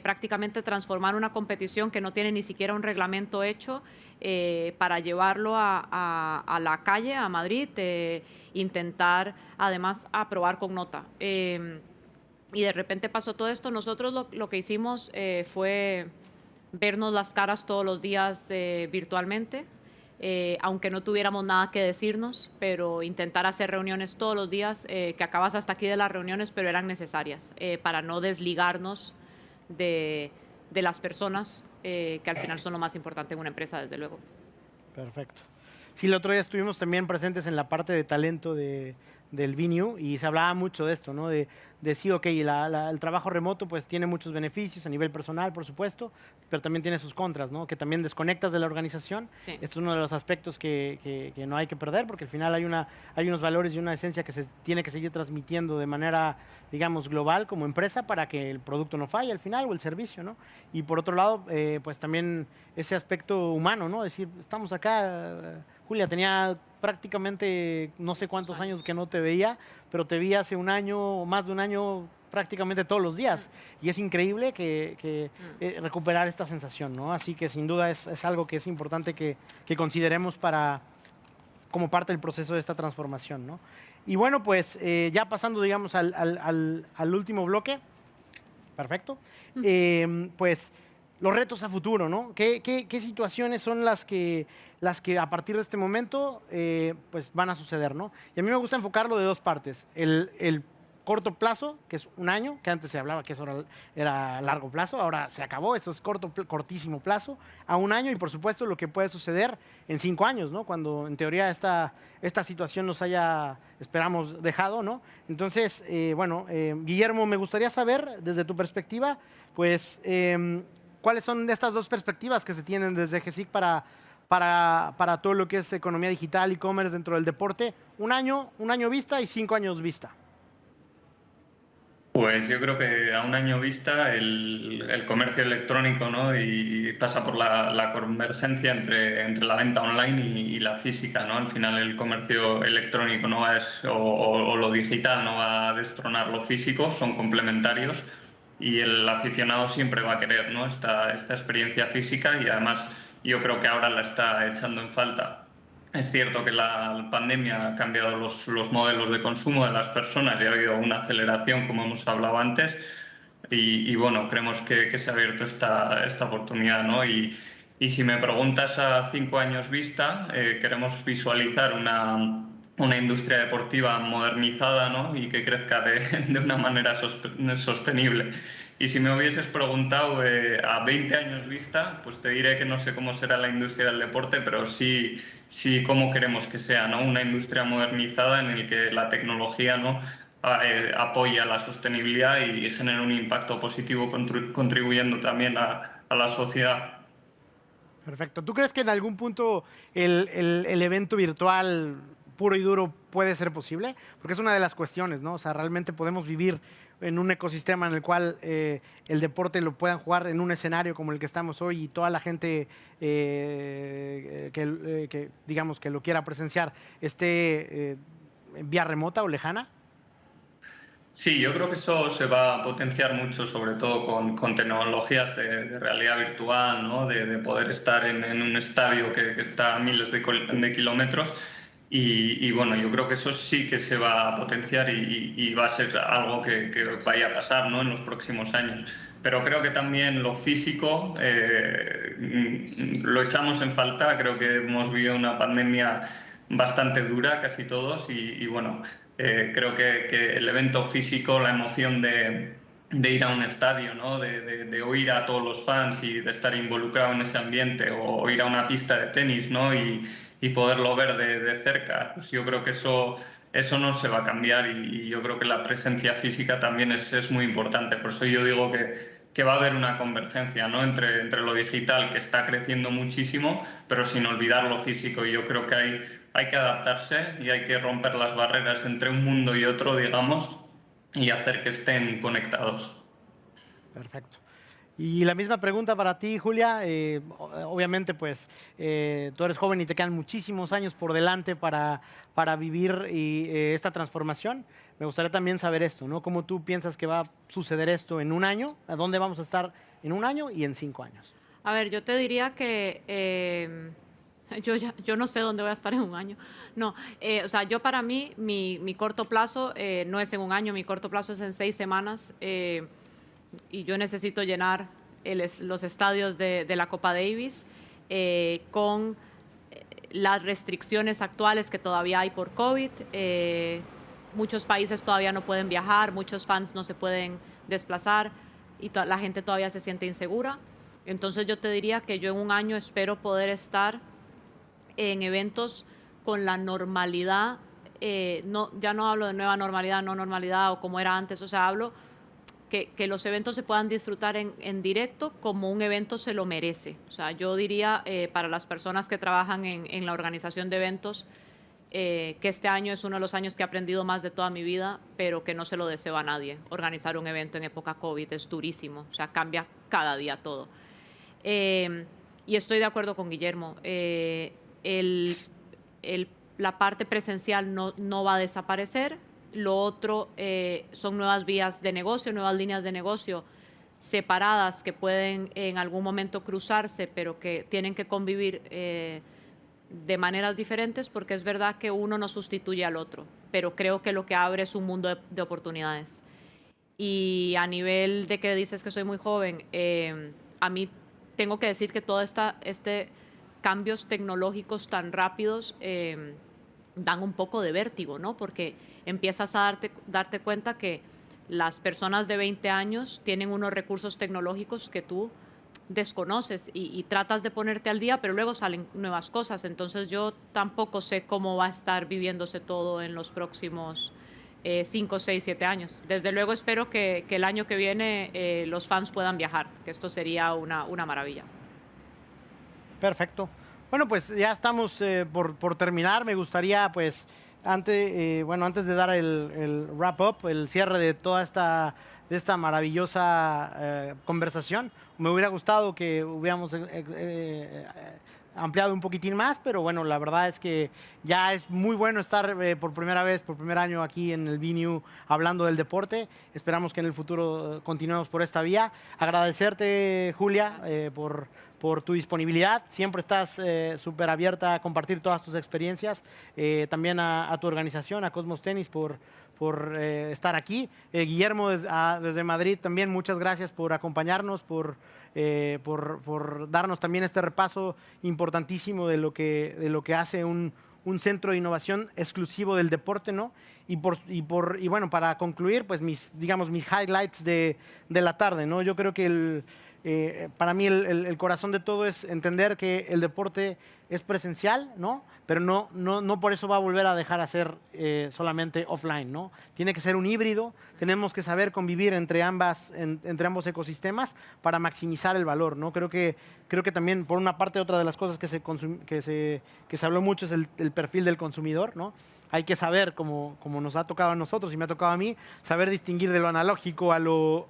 prácticamente transformar una competición que no tiene ni siquiera un reglamento hecho para llevarlo a la calle, a Madrid, intentar además aprobar con nota. Y de repente pasó todo esto. Nosotros lo que hicimos fue vernos las caras todos los días virtualmente. Aunque no tuviéramos nada que decirnos, pero intentar hacer reuniones todos los días, que acabas hasta aquí de las reuniones, pero eran necesarias para no desligarnos de las personas que al final son lo más importante en una empresa, desde luego. Perfecto. Sí, el otro día estuvimos también presentes en la parte de talento del Vinu y se hablaba mucho de esto, ¿no? De sí, ok, el trabajo remoto pues tiene muchos beneficios a nivel personal, por supuesto, pero también tiene sus contras, ¿no? Que también desconectas de la organización. Sí. Esto es uno de los aspectos que no hay que perder, porque al final hay unos valores y una esencia que se tiene que seguir transmitiendo de manera, digamos, global como empresa para que el producto no falle al final o el servicio, ¿no? Y por otro lado, pues también ese aspecto humano, ¿no? Es decir, estamos acá, Julia, tenía prácticamente no sé cuántos años que no te veía, pero te vi hace un año o más de un año prácticamente todos los días. Y es increíble recuperar esta sensación, ¿no? Así que sin duda es algo que es importante que consideremos como parte del proceso de esta transformación, ¿no? Y bueno, pues ya pasando, digamos, al último bloque. Perfecto. Pues los retos a futuro, ¿no? ¿Qué situaciones son las que a partir de este momento pues van a suceder, ¿no? Y a mí me gusta enfocarlo de dos partes. El corto plazo, que es un año, que antes se hablaba que eso era largo plazo, ahora se acabó, eso es cortísimo plazo, a un año, y por supuesto lo que puede suceder en 5 años, ¿no? Cuando en teoría esta situación nos haya, esperamos, dejado, ¿no? Entonces, bueno, Guillermo, me gustaría saber, desde tu perspectiva, pues, ¿cuáles son estas dos perspectivas que se tienen desde GESIC para todo lo que es economía digital, e-commerce dentro del deporte? Un año vista y 5 años vista. Pues yo creo que a un año vista el comercio electrónico, ¿no? Y pasa por la convergencia entre la venta online y la física, ¿no? Al final el comercio electrónico o lo digital no va a destronar lo físico, son complementarios, y el aficionado siempre va a querer, ¿no? esta experiencia física, y además yo creo que ahora la está echando en falta. Es cierto que la pandemia ha cambiado los modelos de consumo de las personas y ha habido una aceleración, como hemos hablado antes, y bueno, creemos que se ha abierto esta oportunidad, ¿no? Y si me preguntas a 5 años vista, queremos visualizar una industria deportiva modernizada, ¿no? Y que crezca de una manera sostenible. Y si me hubieses preguntado a 20 años vista, pues te diré que no sé cómo será la industria del deporte, pero sí cómo queremos que sea, ¿no? Una industria modernizada en la que la tecnología, ¿no? Apoya la sostenibilidad y genera un impacto positivo contribuyendo también a la sociedad. Perfecto. ¿Tú crees que en algún punto el evento virtual puro y duro puede ser posible? Porque es una de las cuestiones, ¿no? O sea, realmente podemos vivir en un ecosistema en el cual el deporte lo puedan jugar en un escenario como el que estamos hoy, y toda la gente que digamos que lo quiera presenciar esté en vía remota o lejana. Sí, yo creo que eso se va a potenciar mucho, sobre todo con tecnologías de realidad virtual, ¿no? De poder estar en un estadio que está a miles de kilómetros. Y bueno, yo creo que eso sí que se va a potenciar y va a ser algo que vaya a pasar, ¿no? En los próximos años. Pero creo que también lo físico lo echamos en falta. Creo que hemos vivido una pandemia bastante dura, casi todos, y bueno, creo que el evento físico, la emoción de ir a un estadio, ¿no? de oír a todos los fans y de estar involucrado en ese ambiente, o ir a una pista de tenis, ¿no? y poderlo ver de cerca, pues yo creo que eso eso no se va a cambiar y yo creo que la presencia física también es muy importante. Por eso yo digo que va a haber una convergencia, ¿no? entre lo digital, que está creciendo muchísimo, pero sin olvidar lo físico. Y yo creo que hay que adaptarse y hay que romper las barreras entre un mundo y otro, digamos, y hacer que estén conectados. Perfecto. Y la misma pregunta para ti, Julia. Obviamente, pues, tú eres joven y te quedan muchísimos años por delante para vivir esta transformación. Me gustaría también saber esto, ¿no? ¿Cómo tú piensas que va a suceder esto en un año? ¿A dónde vamos a estar en un año y en 5 años? A ver, yo te diría que yo no sé dónde voy a estar en un año. No, o sea, yo para mí, mi corto plazo no es en un año, mi corto plazo es en 6 semanas. Y yo necesito llenar los estadios de la Copa Davis con las restricciones actuales que todavía hay por COVID. Muchos países todavía no pueden viajar, muchos fans no se pueden desplazar y la gente todavía se siente insegura. Entonces yo te diría que yo en un año espero poder estar en eventos con la normalidad, ya no hablo de nueva normalidad, no normalidad o como era antes, o sea, hablo que los eventos se puedan disfrutar en directo como un evento se lo merece. O sea, yo diría para las personas que trabajan en la organización de eventos, que este año es uno de los años que he aprendido más de toda mi vida, pero que no se lo deseo a nadie. Organizar un evento en época COVID es durísimo, o sea, cambia cada día todo. Y estoy de acuerdo con Guillermo. La parte presencial no va a desaparecer. Lo otro son nuevas vías de negocio, nuevas líneas de negocio separadas que pueden en algún momento cruzarse, pero que tienen que convivir de maneras diferentes, porque es verdad que uno no sustituye al otro, pero creo que lo que abre es un mundo de oportunidades. Y a nivel de que dices que soy muy joven, a mí tengo que decir que todos cambios tecnológicos tan rápidos dan un poco de vértigo, ¿no? Porque empiezas a darte cuenta que las personas de 20 años tienen unos recursos tecnológicos que tú desconoces y tratas de ponerte al día, pero luego salen nuevas cosas. Entonces yo tampoco sé cómo va a estar viviéndose todo en los próximos 5, 6, 7 años. Desde luego espero que el año que viene los fans puedan viajar, que esto sería una maravilla. Perfecto. Bueno, pues ya estamos por terminar. Me gustaría, pues, antes de dar el wrap-up, el cierre de toda esta maravillosa conversación, me hubiera gustado que hubiéramos ampliado un poquitín más, pero bueno, la verdad es que ya es muy bueno estar por primer año aquí en el BNU hablando del deporte. Esperamos que en el futuro continuemos por esta vía. Agradecerte, Julia, por tu disponibilidad. Siempre estás súper abierta a compartir todas tus experiencias. También a tu organización, a Cosmos Tenis, por estar aquí. Guillermo, desde Madrid, también muchas gracias por acompañarnos, por darnos también este repaso importantísimo de lo que hace un centro de innovación exclusivo del deporte, ¿no? Y bueno, para concluir, pues mis highlights de la tarde, ¿no? Yo creo que para mí el corazón de todo es entender que el deporte es presencial, ¿no? Pero no por eso va a volver a dejar de ser solamente offline, ¿no? Tiene que ser un híbrido. Tenemos que saber convivir entre ambos ecosistemas para maximizar el valor, ¿no? Creo que también, por una parte, otra de las cosas que se habló mucho es el perfil del consumidor, ¿no? Hay que saber, como nos ha tocado a nosotros y me ha tocado a mí, saber distinguir de lo analógico a lo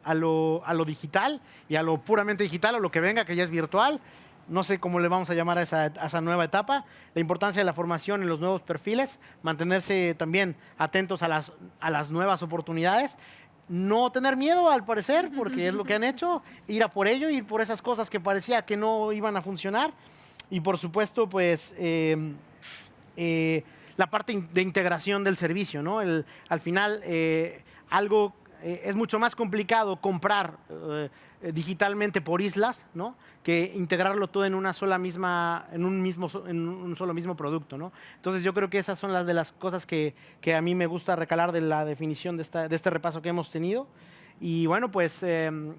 digital y a lo puramente digital, o lo que venga, que ya es virtual. No sé cómo le vamos a llamar a esa nueva etapa. La importancia de la formación en los nuevos perfiles, mantenerse también atentos a las nuevas oportunidades. No tener miedo, al parecer, porque es lo que han hecho, ir a por ello, ir por esas cosas que parecía que no iban a funcionar. Y por supuesto, pues, la parte de integración del servicio, ¿no? Al final, es mucho más complicado comprar digitalmente por islas, ¿no? Que integrarlo todo en un solo mismo producto, ¿no? Entonces yo creo que esas son las cosas que a mí me gusta recalar de la definición de este repaso que hemos tenido. Y bueno, pues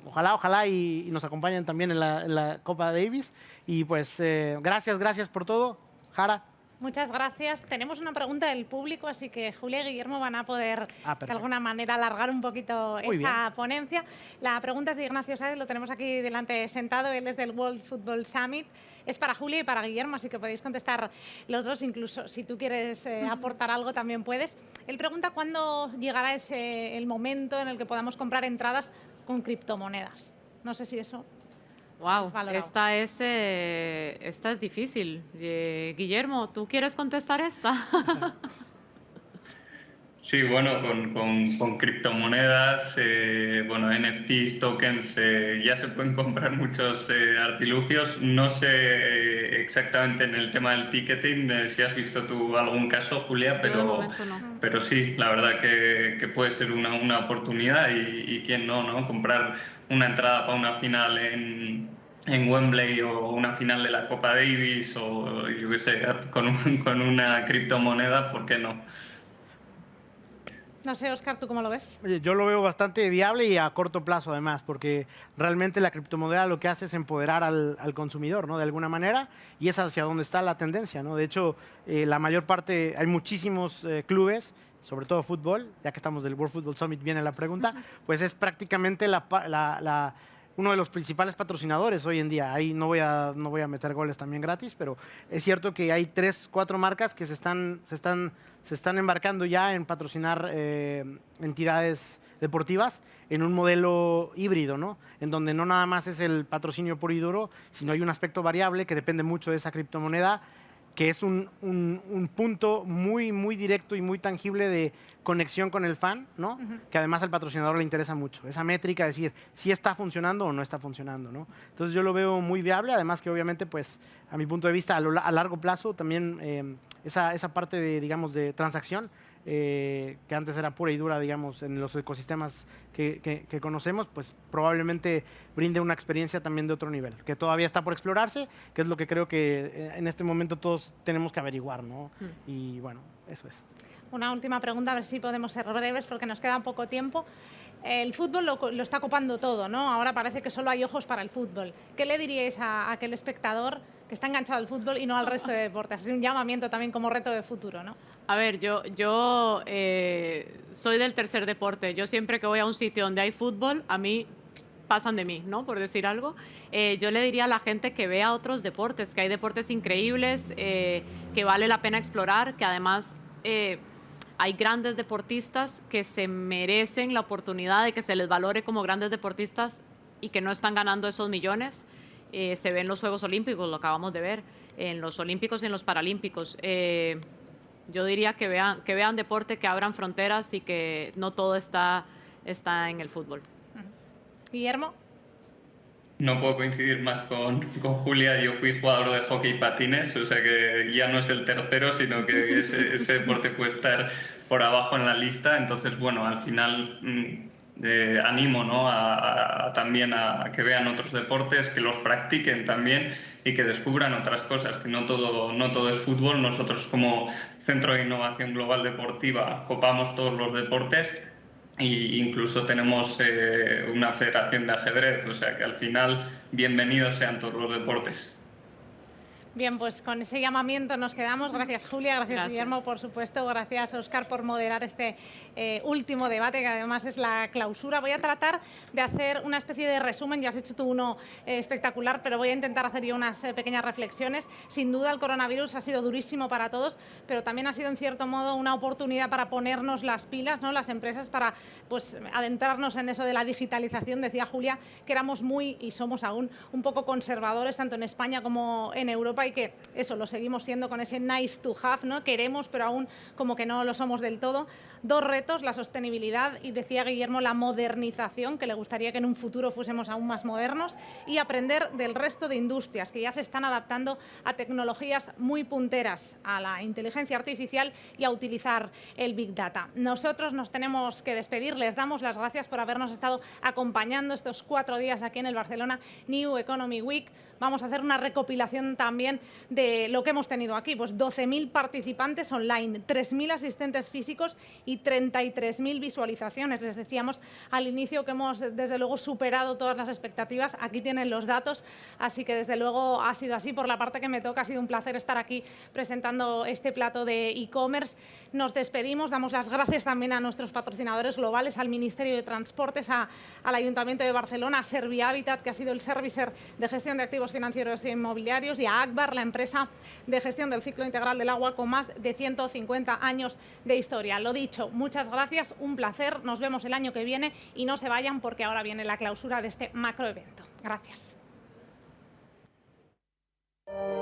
ojalá y nos acompañen también en la Copa Davis. Y pues gracias por todo. Jara. Muchas gracias. Tenemos una pregunta del público, así que Julia y Guillermo van a poder de alguna manera alargar un poquito esta ponencia. La pregunta es de Ignacio Sáez, lo tenemos aquí delante sentado, él es del World Football Summit. Es para Julia y para Guillermo, así que podéis contestar los dos, incluso si tú quieres aportar algo también puedes. Él pregunta cuándo llegará el momento en el que podamos comprar entradas con criptomonedas. No sé si eso... Wow, esta es difícil. Guillermo, ¿tú quieres contestar esta? Sí, bueno, con criptomonedas, bueno, NFTs, tokens, ya se pueden comprar muchos artilugios. No sé exactamente en el tema del ticketing si has visto tú algún caso, Julia, pero sí, la verdad que puede ser una oportunidad y quién no, comprar una entrada para una final en Wembley o una final de la Copa Davis o yo qué sé, con una criptomoneda, ¿por qué no? No sé, Óscar, ¿tú cómo lo ves? Oye, yo lo veo bastante viable y a corto plazo además, porque realmente la criptomoneda lo que hace es empoderar al consumidor, ¿no? De alguna manera, y es hacia donde está la tendencia, ¿no? De hecho, la mayor parte, hay muchísimos clubes, sobre todo fútbol, ya que estamos del World Football Summit, viene la pregunta, pues es prácticamente uno de los principales patrocinadores hoy en día. Ahí no voy a meter goles también gratis, pero es cierto que hay 3, 4 marcas que se están embarcando ya en patrocinar entidades deportivas en un modelo híbrido, ¿no? En donde no nada más es el patrocinio puro y duro, sino hay un aspecto variable que depende mucho de esa criptomoneda, que es un punto muy, muy directo y muy tangible de conexión con el fan, ¿no? Que además al patrocinador le interesa mucho. Esa métrica, decir si está funcionando o no está funcionando, ¿no? Entonces yo lo veo muy viable, además que obviamente, pues, a mi punto de vista, a largo plazo también esa parte de, digamos, de transacción, que antes era pura y dura, digamos, en los ecosistemas que conocemos, pues probablemente brinde una experiencia también de otro nivel, que todavía está por explorarse, que es lo que creo que en este momento todos tenemos que averiguar, ¿no? Y bueno, eso es. Una última pregunta, a ver si podemos ser breves porque nos queda poco tiempo. El fútbol lo está copando todo, ¿no? Ahora parece que solo hay ojos para el fútbol. ¿Qué le diríais a aquel espectador que está enganchado al fútbol y no al resto de deportes? Es un llamamiento también como reto de futuro, ¿no? A ver, yo soy del tercer deporte. Yo siempre que voy a un sitio donde hay fútbol, a mí pasan de mí, ¿no? Por decir algo. Yo le diría a la gente que vea otros deportes, que hay deportes increíbles, que vale la pena explorar, que además hay grandes deportistas que se merecen la oportunidad de que se les valore como grandes deportistas y que no están ganando esos millones. Se ve en los Juegos Olímpicos, lo acabamos de ver, en los Olímpicos y en los Paralímpicos. Yo diría que vean deporte, que abran fronteras y que no todo está en el fútbol. Guillermo. No puedo coincidir más con Julia. Yo fui jugador de hockey y patines, o sea que ya no es el tercero, sino que ese deporte puede estar por abajo en la lista. Entonces, bueno, al final animo, ¿no? también a que vean otros deportes, que los practiquen también y que descubran otras cosas, que no todo es fútbol. Nosotros como Centro de Innovación Global Deportiva copamos todos los deportes. E incluso tenemos una federación de ajedrez, o sea que al final bienvenidos sean todos los deportes. Bien, pues con ese llamamiento nos quedamos. Gracias, Julia, gracias. Guillermo, por supuesto, gracias, Óscar, por moderar este último debate, que además es la clausura. Voy a tratar de hacer una especie de resumen, ya has hecho tú uno espectacular, pero voy a intentar hacer yo unas pequeñas reflexiones. Sin duda el coronavirus ha sido durísimo para todos, pero también ha sido en cierto modo una oportunidad para ponernos las pilas, ¿no? Las empresas, para pues adentrarnos en eso de la digitalización. Decía Julia que éramos muy, y somos aún, un poco conservadores, tanto en España como en Europa, y que eso lo seguimos siendo con ese nice to have, ¿no? Queremos, pero aún como que no lo somos del todo. Dos retos, la sostenibilidad y, decía Guillermo, la modernización, que le gustaría que en un futuro fuésemos aún más modernos, y aprender del resto de industrias que ya se están adaptando a tecnologías muy punteras, a la inteligencia artificial y a utilizar el Big Data. Nosotros nos tenemos que despedir, les damos las gracias por habernos estado acompañando estos 4 días aquí en el Barcelona New Economy Week. Vamos a hacer una recopilación también también de lo que hemos tenido aquí, pues 12.000 participantes online, 3.000 asistentes físicos y 33.000 visualizaciones. Les decíamos al inicio que hemos desde luego superado todas las expectativas. Aquí tienen los datos, así que desde luego ha sido así. Por la parte que me toca, ha sido un placer estar aquí presentando este plato de e-commerce. Nos despedimos, damos las gracias también a nuestros patrocinadores globales, al Ministerio de Transportes, al Ayuntamiento de Barcelona, a Servihabitat, que ha sido el servicer de gestión de activos financieros e inmobiliarios, y a Akbar, la empresa de gestión del ciclo integral del agua con más de 150 años de historia. Lo dicho, muchas gracias, un placer, nos vemos el año que viene y no se vayan porque ahora viene la clausura de este macroevento. Gracias.